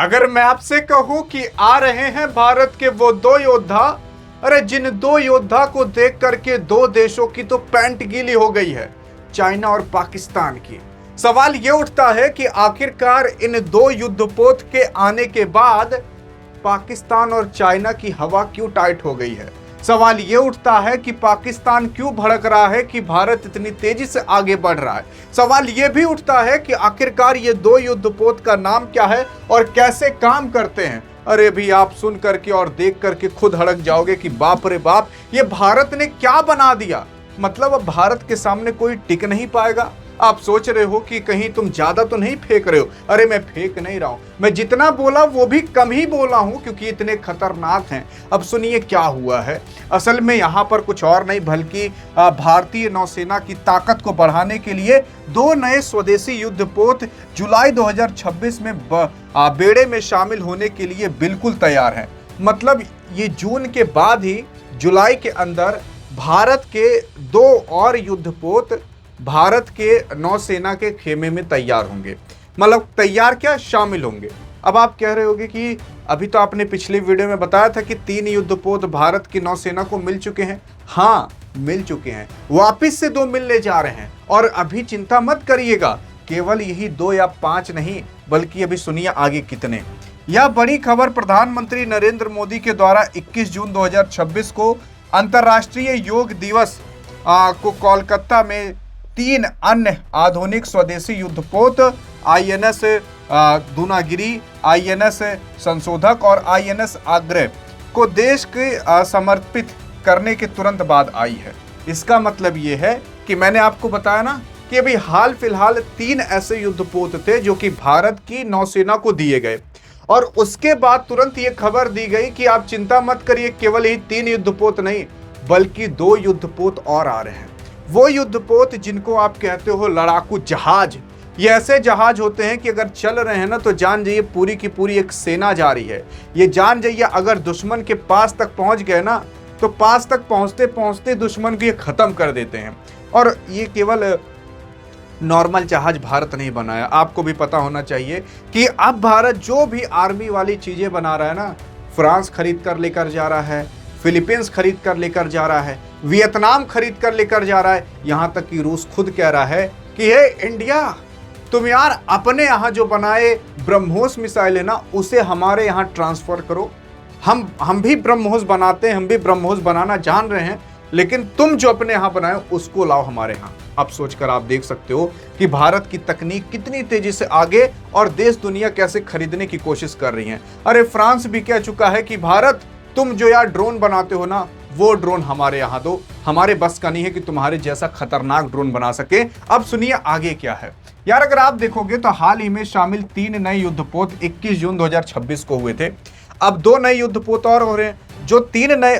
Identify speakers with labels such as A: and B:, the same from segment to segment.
A: अगर मैं आपसे कहूं कि आ रहे हैं भारत के वो दो योद्धा, अरे जिन दो योद्धा को देख करके दो देशों की तो पैंट गीली हो गई है, चाइना और पाकिस्तान की। सवाल ये उठता है कि आखिरकार इन दो युद्धपोत के आने के बाद पाकिस्तान और चाइना की हवा क्यों टाइट हो गई है। सवाल ये उठता है कि पाकिस्तान क्यों भड़क रहा है कि भारत इतनी तेजी से आगे बढ़ रहा है। सवाल ये भी उठता है कि आखिरकार ये दो युद्धपोत का नाम क्या है और कैसे काम करते हैं। अरे भी आप सुन करके और देख करके खुद हड़क जाओगे कि बाप रे बाप, ये भारत ने क्या बना दिया। मतलब अब भारत के सामने कोई टिक नहीं पाएगा। आप सोच रहे हो कि कहीं तुम ज्यादा तो नहीं फेंक रहे हो। अरे मैं फेंक नहीं रहा हूं, मैं जितना बोला वो भी कम ही बोला हूं क्योंकि इतने खतरनाक हैं। अब सुनिए क्या हुआ है। असल में यहां पर कुछ और नहीं बल्कि भारतीय नौसेना की ताकत को बढ़ाने के लिए दो नए स्वदेशी युद्धपोत जुलाई 2026 में बेड़े में शामिल होने के लिए बिल्कुल तैयार हैं। मतलब ये जून के बाद ही जुलाई के अंदर भारत के दो और युद्धपोत भारत के नौसेना के खेमे में तैयार होंगे। मतलब तैयार क्या, शामिल होंगे। अब आप कह रहे होंगे कि अभी तो आपने पिछले वीडियो में बताया था कि 3 युद्धपोत भारत की नौसेना को मिल चुके हैं। हाँ, मिल चुके हैं, वापिस से 2 मिलने जा रहे हैं। और अभी चिंता मत करिएगा, केवल यही 2 या 5 नहीं बल्कि अभी सुनिए आगे कितने। यह बड़ी खबर प्रधानमंत्री नरेंद्र मोदी के द्वारा 21 जून 2026 को अंतर्राष्ट्रीय योग दिवस को कोलकाता में 3 अन्य आधुनिक स्वदेशी युद्धपोत INS दूनागिरी, INS संशोधक और INS आग्रह को देश के समर्पित करने के तुरंत बाद आई है। इसका मतलब ये है कि मैंने आपको बताया ना कि अभी हाल फिलहाल 3 ऐसे युद्धपोत थे जो कि भारत की नौसेना को दिए गए और उसके बाद तुरंत ये खबर दी गई कि आप चिंता मत करिए, केवल ही 3 युद्धपोत नहीं बल्कि 2 युद्धपोत और आ रहे हैं। वो युद्धपोत जिनको आप कहते हो लड़ाकू जहाज। ये ऐसे जहाज होते हैं कि अगर चल रहे हैं ना तो जान जाइए पूरी की पूरी एक सेना जा रही है। ये जान जाइए अगर दुश्मन के पास तक पहुंच गए ना तो पास तक पहुंचते पहुंचते दुश्मन को ये खत्म कर देते हैं। और ये केवल नॉर्मल जहाज भारत नहीं बनाया, आपको भी पता होना चाहिए कि अब भारत जो भी आर्मी वाली चीजें बना रहा है ना, फ्रांस खरीद कर लेकर जा रहा है, फिलीपींस खरीद कर लेकर जा रहा है, वियतनाम खरीद कर लेकर जा रहा है, यहां तक कि रूस खुद कह रहा है कि हे इंडिया, तुम यार अपने यहां जो बनाए ब्रह्मोस मिसाइल है ना उसे हमारे यहां ट्रांसफर करो। हम भी ब्रह्मोस बनाते हैं, हम भी ब्रह्मोस बनाना जान रहे हैं, लेकिन तुम जो अपने यहां बनाए उसको लाओ हमारे यहां। अब सोचकर आप देख सकते हो कि भारत की तकनीक कितनी तेजी से आगे और देश दुनिया कैसे खरीदने की कोशिश कर रही है। अरे फ्रांस भी कह चुका है कि भारत तुम जो यार ड्रोन बनाते हो ना वो ड्रोन हमारे यहां दो, हमारे बस का नहीं है कि तुम्हारे जैसा खतरनाक ड्रोन बना सके। अब सुनिए आगे क्या है यार। अगर आप देखोगे तो हाल ही में शामिल 3 नए युद्धपोत 21 जून 2026 को हुए थे। अब 2 नए युद्धपोत और हो रहे हैं। जो 3 नए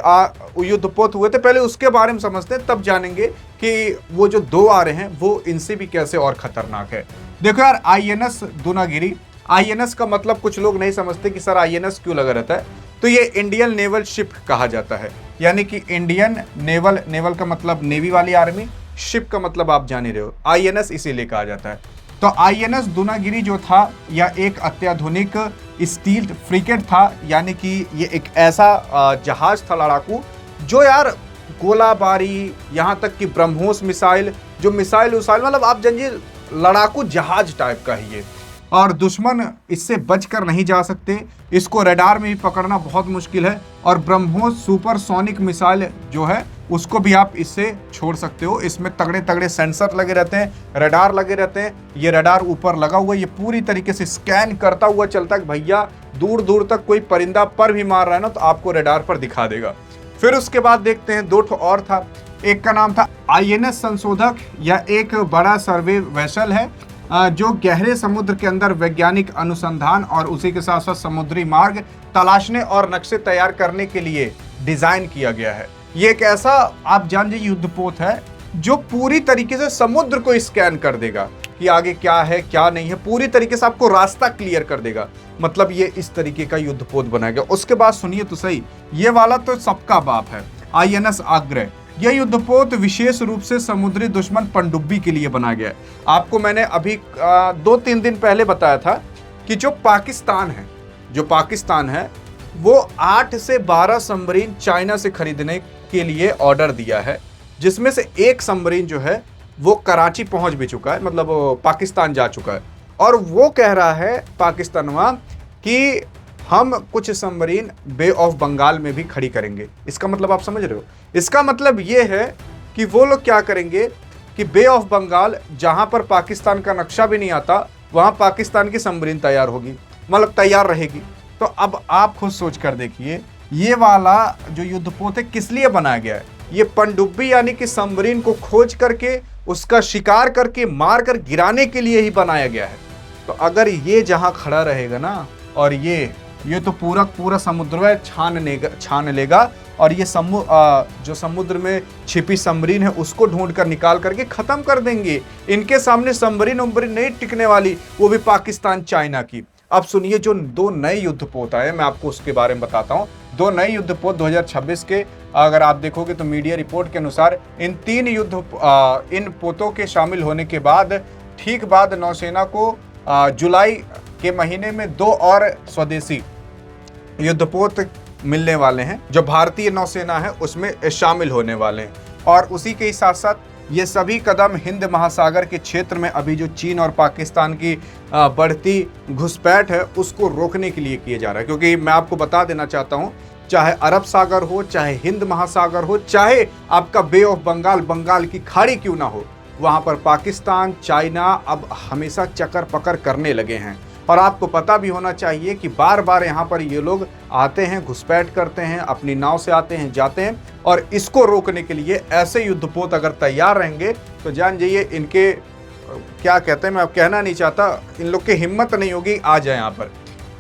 A: युद्धपोत हुए थे पहले उसके बारे में समझते हैं, तब जानेंगे कि वो जो 2 आ रहे हैं वो इनसे भी कैसे और खतरनाक है। देखो यार, INS दूनागिरी। INS का मतलब कुछ लोग नहीं समझते कि सर INS क्यों लगा रहता है, तो ये इंडियन नेवल शिप कहा जाता है। यानी कि इंडियन नेवल का मतलब नेवी वाली आर्मी, शिप का मतलब आप जान ही रहे हो, INS इसीलिए कहा जाता है। तो INS दूनागिरी जो था यह एक अत्याधुनिक स्टील फ्रिगेट था। यानी कि ये एक ऐसा जहाज था लड़ाकू जो यार गोलाबारी, यहाँ तक कि ब्रह्मोस मिसाइल, जो मिसाइल उसाइल, मतलब आप जानिए लड़ाकू जहाज टाइप का ही ये। और दुश्मन इससे बचकर नहीं जा सकते, इसको रडार में भी पकड़ना बहुत मुश्किल है। और ब्रह्मोस सुपरसोनिक मिसाइल जो है उसको भी आप इससे छोड़ सकते हो। इसमें तगड़े तगड़े सेंसर लगे रहते हैं, रडार लगे रहते हैं। ये रडार ऊपर लगा हुआ है, ये पूरी तरीके से स्कैन करता हुआ चलता है। भैया दूर दूर तक कोई परिंदा पर भी मार रहा है ना तो आपको रडार पर दिखा देगा। फिर उसके बाद देखते हैं 2 और था। एक का नाम था INS संशोधक। यह एक बड़ा सर्वे वेसल है जो गहरे समुद्र के अंदर वैज्ञानिक अनुसंधान और उसी के साथ साथ समुद्री मार्ग तलाशने और नक्शे तैयार करने के लिए डिजाइन किया गया है। ये एक ऐसा आप जान लीजिए युद्धपोत है जो पूरी तरीके से समुद्र को स्कैन कर देगा कि आगे क्या है क्या नहीं है, पूरी तरीके से आपको रास्ता क्लियर कर देगा। मतलब ये इस तरीके का युद्धपोत बनाया गया। उसके बाद सुनिए तो सही, ये वाला तो सबका बाप है, INS आग्रह। यह युद्धपोत विशेष रूप से समुद्री दुश्मन पनडुब्बी के लिए बनाया गया है। आपको मैंने अभी 2-3 दिन पहले बताया था कि जो पाकिस्तान है जो पाकिस्तान है वो 8 से 12 सबमरीन चाइना से खरीदने के लिए ऑर्डर दिया है, जिसमें से एक सबमरीन जो है वो कराची पहुंच भी चुका है, मतलब वो पाकिस्तान जा चुका है। और वो कह रहा है पाकिस्तानवा कि हम कुछ सबमरीन बे ऑफ बंगाल में भी खड़ी करेंगे। इसका मतलब आप समझ रहे हो? इसका मतलब ये है कि वो लोग क्या करेंगे कि बे ऑफ बंगाल, जहां पर पाकिस्तान का नक्शा भी नहीं आता, वहां पाकिस्तान की सबमरीन तैयार होगी, मतलब तैयार रहेगी। तो अब आप खुद सोच कर देखिए, ये वाला जो युद्धपोत है किस लिए बनाया गया है? ये पनडुब्बी यानी कि सबमरीन को खोज करके उसका शिकार करके मार कर गिराने के लिए ही बनाया गया है। तो अगर ये जहां खड़ा रहेगा ना, और ये तो पूरा समुद्र छान लेगा, और ये जो समुद्र में छिपी सबमरीन है उसको ढूंढ कर निकाल करके खत्म कर देंगे। इनके सामने सबमरीन उमरीन नहीं टिकने वाली, वो भी पाकिस्तान चाइना की। अब सुनिए, जो 2 नए युद्धपोत आए, मैं आपको उसके बारे में बताता हूँ। 2 नए युद्धपोत 2026 के, अगर आप देखोगे तो मीडिया रिपोर्ट के अनुसार इन 3 इन पोतों के शामिल होने के बाद ठीक बाद नौसेना को जुलाई के महीने में 2 और स्वदेशी युद्धपोत मिलने वाले हैं, जो भारतीय नौसेना है उसमें शामिल होने वाले हैं। और उसी के साथ साथ ये सभी कदम हिंद महासागर के क्षेत्र में अभी जो चीन और पाकिस्तान की बढ़ती घुसपैठ है उसको रोकने के लिए किए जा रहा है। क्योंकि मैं आपको बता देना चाहता हूँ, चाहे अरब सागर हो, चाहे हिंद महासागर हो, चाहे आपका बे ऑफ बंगाल, बंगाल की खाड़ी क्यों ना हो, वहाँ पर पाकिस्तान चाइना अब हमेशा चक्कर पकड़ करने लगे हैं। और आपको पता भी होना चाहिए कि बार बार यहाँ पर ये लोग आते हैं, घुसपैठ करते हैं, अपनी नाव से आते हैं, जाते हैं। और इसको रोकने के लिए ऐसे युद्धपोत अगर तैयार रहेंगे तो जान जाइए इनके क्या कहते हैं, मैं अब कहना नहीं चाहता, इन लोग की हिम्मत नहीं होगी आ जाए यहाँ पर।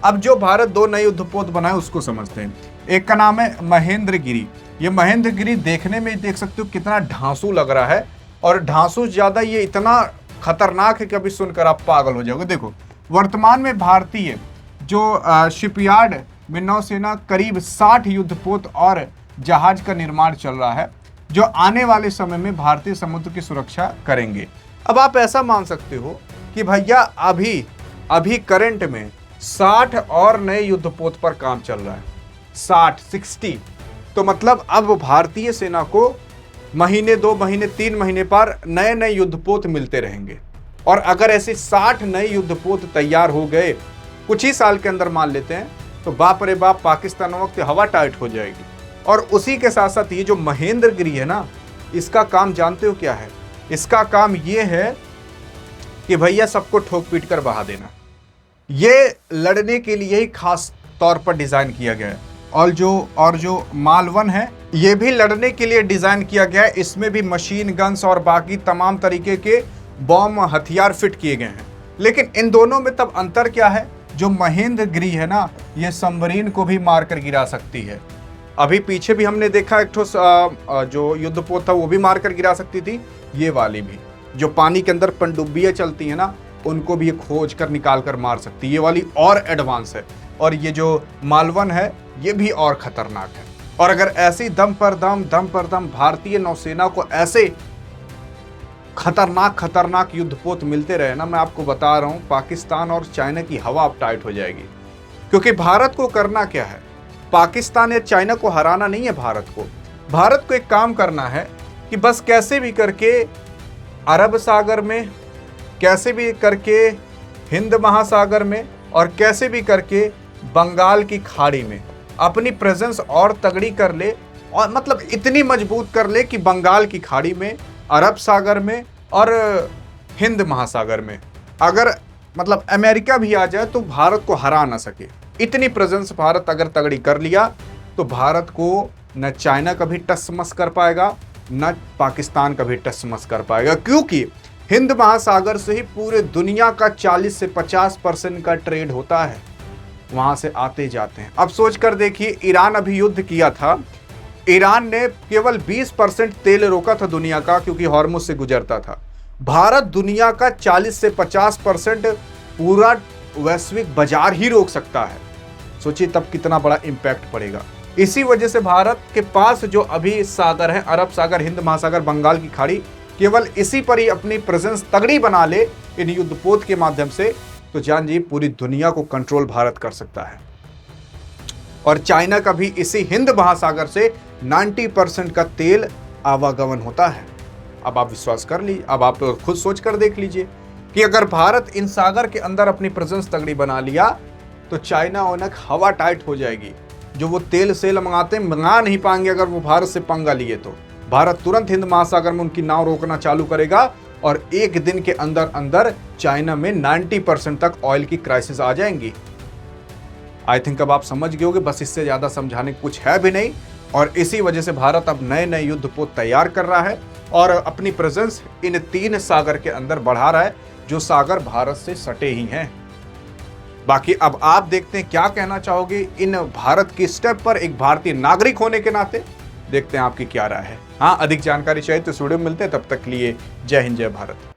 A: अब जो भारत 2 नए युद्धपोत बनाए उसको समझते हैं। एक का नाम है महेंद्रगिरी। ये महेंद्रगिरी देखने में देख सकते हो कितना ढांसू लग रहा है, और ढांसू ज़्यादा ये इतना खतरनाक है कि अभी सुनकर आप पागल हो जाओगे। देखो, वर्तमान में भारतीय जो शिपयार्ड में नौसेना करीब 60 युद्धपोत और जहाज का निर्माण चल रहा है, जो आने वाले समय में भारतीय समुद्र की सुरक्षा करेंगे। अब आप ऐसा मान सकते हो कि भैया अभी करंट में 60 और नए युद्धपोत पर काम चल रहा है, 60 तो मतलब अब भारतीय सेना को महीने, 2 महीने, 3 महीने पर नए नए युद्धपोत मिलते रहेंगे। और अगर ऐसे 60 नए युद्धपोत तैयार हो गए कुछ ही साल के अंदर मान लेते हैं, तो बाप रे बाप, पाकिस्तान वक्त हवा टाइट हो जाएगी। और उसी के साथ साथ ये जो महेंद्रगिरी है ना, इसका काम जानते हो क्या है? इसका काम ये है कि भैया सबको ठोक पीट कर बहा देना। ये लड़ने के लिए ही खास तौर पर डिजाइन किया गया है। और जो मालवन है ये भी लड़ने के लिए डिजाइन किया गया है। इसमें भी मशीन गन्स और बाकी तमाम तरीके के बॉम्ब हथियार फिट किए गए हैं। लेकिन इन दोनों में तब अंतर क्या है? जो महेंद्रगिरी है ना, ये सबमरीन को भी मारकर गिरा सकती है। अभी पीछे भी हमने देखा एक ठो जो युद्धपोत था वो भी मारकर गिरा सकती थी। ये वाली भी, जो पानी के अंदर पनडुब्बियां चलती हैं ना, उनको भी ये खोज कर निकाल कर मार सकती है। ये वाली और एडवांस है। और ये जो मालवन है ये भी और खतरनाक है। और अगर ऐसी दम पर दम भारतीय नौसेना को ऐसे खतरनाक युद्धपोत मिलते रहे ना, मैं आपको बता रहा हूं, पाकिस्तान और चाइना की हवा अब टाइट हो जाएगी। क्योंकि भारत को करना क्या है? पाकिस्तान या चाइना को हराना नहीं है। भारत को एक काम करना है कि बस कैसे भी करके अरब सागर में, कैसे भी करके हिंद महासागर में, और कैसे भी करके बंगाल की खाड़ी में अपनी प्रेजेंस और तगड़ी कर ले, और मतलब इतनी मजबूत कर ले कि बंगाल की खाड़ी में, अरब सागर में और हिंद महासागर में अगर मतलब अमेरिका भी आ जाए तो भारत को हरा ना सके। इतनी प्रेजेंस भारत अगर तगड़ी कर लिया तो भारत को न चाइना कभी टस मस कर पाएगा, न पाकिस्तान कभी टस मस कर पाएगा। क्योंकि हिंद महासागर से ही पूरे दुनिया का 40 से 50% का ट्रेड होता है, वहां से आते जाते हैं। अब सोच कर देखिए, ईरान अभी युद्ध किया था, ईरान ने केवल 20% तेल रोका था दुनिया का, क्योंकि हॉर्मुज से गुजरता था। भारत दुनिया का 40 से 50% पूरा वैश्विक बाजार ही रोक सकता है। सोचिए तब कितना बड़ा इंपैक्ट पड़ेगा। इसी वजह से भारत के पास जो अभी सागर है, अरब सागर, हिंद महासागर, बंगाल की खाड़ी, केवल इसी पर ही अपनी प्रेजेंस तगड़ी बना ले इन युद्धपोत के माध्यम से, तो जान जी पूरी दुनिया को कंट्रोल भारत कर सकता है। और चाइना का भी इसी हिंद महासागर से 90% का तेल आवागमन होता है। अब आप विश्वास कर लीजिए, अब आप खुद सोच कर देख लीजिए कि अगर भारत इन सागर के अंदर अपनी प्रेजेंस तगड़ी बना लिया तो चाइना ओनक हवा टाइट हो जाएगी। जो वो तेल सेल मंगाते मंगा नहीं पाएंगे अगर वो भारत से पंगा लिए तो। भारत तुरंत हिंद महासागर में उनकी नाव रोकना चालू करेगा और एक दिन के अंदर अंदर चाइना में 90% तक ऑयल की क्राइसिस आ जाएंगी। आई थिंक अब आप समझ गए होंगे, बस इससे ज्यादा समझाने कुछ है भी नहीं। और इसी वजह से भारत अब नए नए युद्धपोत तैयार कर रहा है और अपनी प्रेजेंस इन 3 सागर के अंदर बढ़ा रहा है, जो सागर भारत से सटे ही हैं। बाकी अब आप देखते हैं क्या कहना चाहोगे इन भारत की स्टेप पर एक भारतीय नागरिक होने के नाते। देखते हैं आपकी क्या राय है। हाँ, अधिक जानकारी चाहिए तो इस वीडियो में मिलते हैं, तब तक के लिए जय हिंद जय भारत।